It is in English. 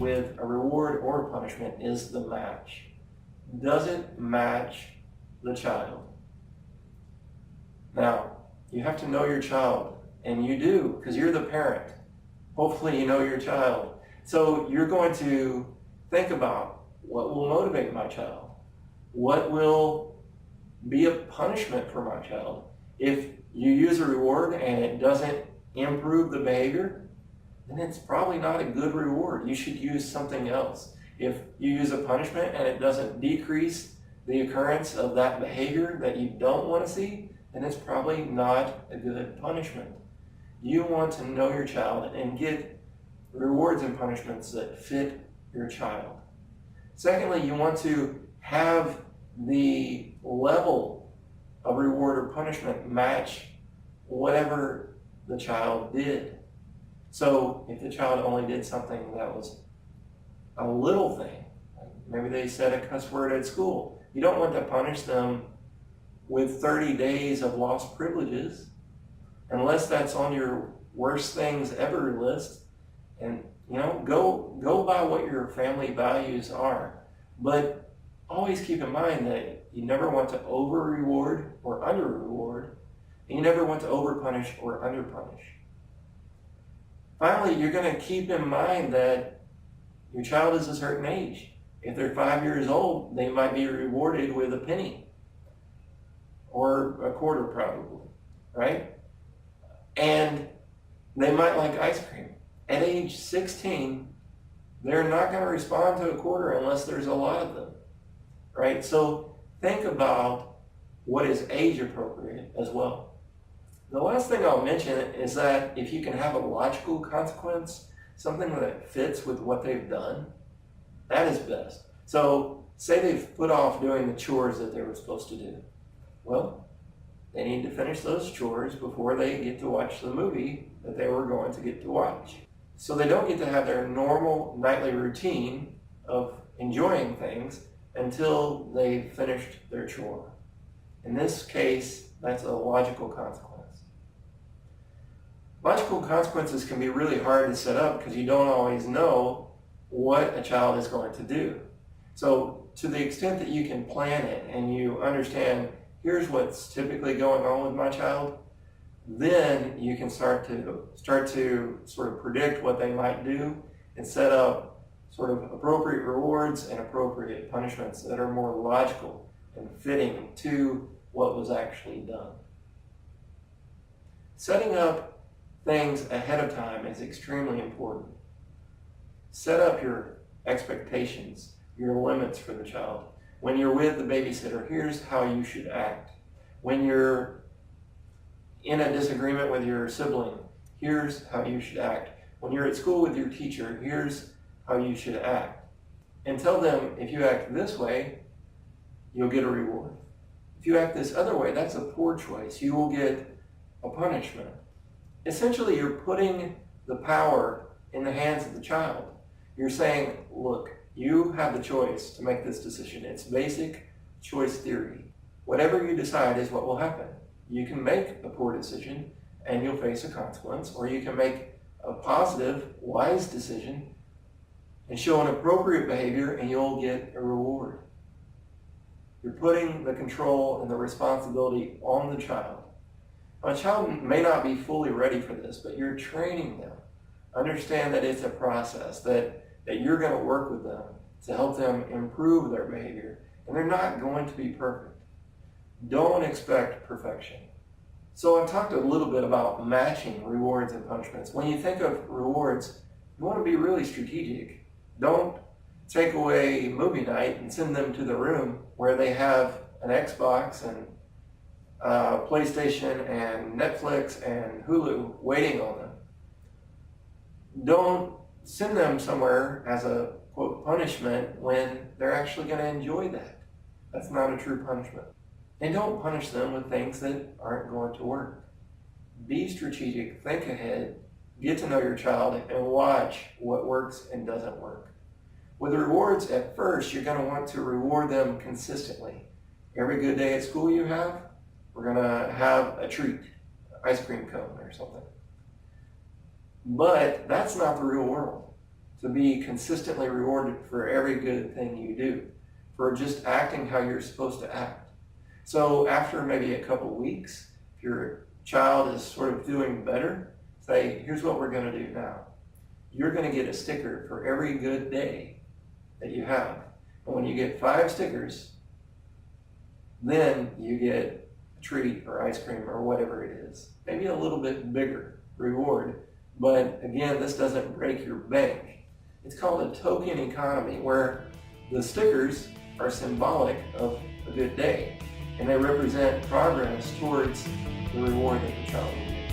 with a reward or a punishment is the match. Does it match the child? Now, you have to know your child, and you do, because you're the parent. Hopefully you know your child. So you're going to think about what will motivate my child? What will be a punishment for my child? If you use a reward and it doesn't improve the behavior, then it's probably not a good reward. You should use something else. If you use a punishment and it doesn't decrease the occurrence of that behavior that you don't want to see, then it's probably not a good punishment. You want to know your child and get rewards and punishments that fit your child. Secondly, you want to have the level of reward or punishment match whatever the child did. So if the child only did something that was a little thing, maybe they said a cuss word at school, you don't want to punish them with 30 days of lost privileges, unless that's on your worst things ever list. And go by what your family values are. But always keep in mind that you never want to over-reward or under-reward, and you never want to over-punish or under-punish. Finally, you're going to keep in mind that your child is a certain age. If they're 5 years old, they might be rewarded with a penny or a quarter probably, right? And they might like ice cream. At age 16, they're not going to respond to a quarter unless there's a lot of them, right? So think about what is age appropriate as well. The last thing I'll mention is that if you can have a logical consequence, something that fits with what they've done, that is best. So say they've put off doing the chores that they were supposed to do. Well, they need to finish those chores before they get to watch the movie that they were going to get to watch. So they don't get to have their normal nightly routine of enjoying things until they've finished their chore. In this case, that's a logical consequence. Logical consequences can be really hard to set up because you don't always know what a child is going to do. So to the extent that you can plan it and you understand, here's what's typically going on with my child, then you can start to sort of predict what they might do and set up sort of appropriate rewards and appropriate punishments that are more logical and fitting to what was actually done. Setting up things ahead of time is extremely important. Set up your expectations, your limits for the child. When you're with the babysitter, here's how you should act. When you're in a disagreement with your sibling, here's how you should act. When you're at school with your teacher, here's how you should act. And tell them, if you act this way, you'll get a reward. If you act this other way, that's a poor choice. You will get a punishment. Essentially, you're putting the power in the hands of the child. You're saying, look, you have the choice to make this decision. It's basic choice theory. Whatever you decide is what will happen. You can make a poor decision and you'll face a consequence, or you can make a positive, wise decision and show an appropriate behavior and you'll get a reward. You're putting the control and the responsibility on the child. A child may not be fully ready for this, but you're training them. Understand that it's a process, that you're going to work with them to help them improve their behavior, and they're not going to be perfect. Don't expect perfection. So I've talked a little bit about matching rewards and punishments. When you think of rewards, you want to be really strategic. Don't take away movie night and send them to the room where they have an Xbox and PlayStation and Netflix and Hulu waiting on them. Don't send them somewhere as a, quote, punishment when they're actually going to enjoy that. That's not a true punishment. And don't punish them with things that aren't going to work. Be strategic, think ahead, get to know your child, and watch what works and doesn't work. With rewards, at first, you're going to want to reward them consistently. Every good day at school you have, we're going to have a treat, ice cream cone or something. But that's not the real world. to be consistently rewarded for every good thing you do, for just acting how you're supposed to act. So after maybe a couple weeks, if your child is sort of doing better, say, here's what we're going to do now. You're going to get a sticker for every good day that you have. And when you get 5 stickers, then you get a treat or ice cream or whatever it is. Maybe a little bit bigger reward. But again, this doesn't break your bank. It's called a token economy, where the stickers are symbolic of a good day, and they represent progress towards the reward that the child will get.